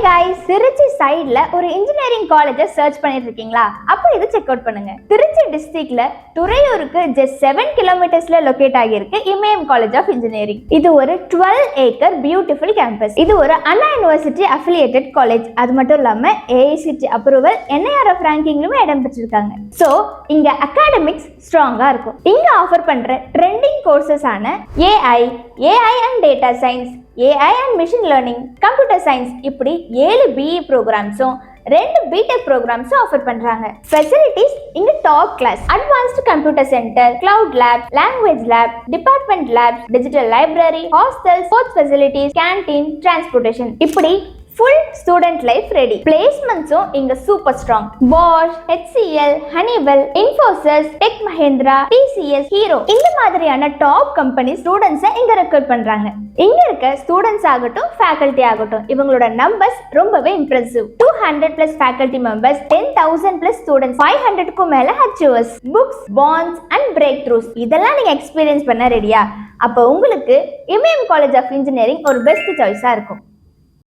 guys, Trichy சைடுல ஒரு engineering காலேஜை சர்ச் பண்ணிட்டு இருக்கீங்களா? அப்போ இது செக் அவுட் பண்ணுங்க. திருச்சி டிஸ்ட்ரிக்ட்ல துறையூருக்கு ஜஸ்ட் 7 கிலோமீட்டர்ஸ்ல லொகேட் ஆகியிருக்கு இமயம் காலேஜ் ஆஃப் இன்ஜினியரிங். இது ஒரு 12 ஏக்கர் பியூட்டிஃபுல் கேம்பஸ். இது ஒரு அண்ணா யூனிவர்சிட்டி அஃபிலியேட்டட் காலேஜ். அது மட்டும் இல்லாம ஏஐசிடி அப்ரூவல், NIRF ரேங்கிங்லயும் இடம் பெற்றிருக்காங்க. ஸோ இங்க அகாடமிக்ஸ் ஸ்ட்ராங்கா இருக்கும். இங்க ஆஃபர் பண்ற ட்ரெண்டிங் கோர்சஸ் ஆன AI and data science, AI and Machine Learning, Computer Science இப்படி 7 BE ப்ரோக்ராம்ஸும் 2 BTech ப்ரோக்ராம்ஸும் ஆஃபர் பண்றாங்க. ஃபெசிலிட்டிஸ் இங்க top class. Advanced computer centre, cloud lab, language lab, department lab, digital library, hostel, sports facilities, canteen, transportation இப்படி full student life ready. பிளேஸ்மெண்ட்ஸும் இங்க super strong. Bosch, HCL, Honeywell, Infosys, Tech Mahindra, TCS, Hero இந்த மாதிரியான top company ஸ்டூடெண்ட்ஸை இங்க recruit பண்றாங்க. இங்க இருக்க ஸ்டூடெண்ட்ஸ் ஆகட்டும், ஃபேக்கல்டி ஆகட்டும், இவங்களோட நம்பர்ஸ் ரொம்பவே இம்ப்ரெசிவ். 200+ ஃபேக்கல்டி மெம்பர்ஸ், 10,000+ ஸ்டூடெண்ட்ஸ், 500க்கும் மேல HOS, books, bonds and breakthroughs இதெல்லாம் நீங்க எக்ஸ்பீரியன்ஸ் பண்ண ரெடியா? அப்போ உங்களுக்கு இமயம் காலேஜ் ஆஃப் இன்ஜினியரிங் ஒரு பெஸ்ட் சாய்ஸா இருக்கும்.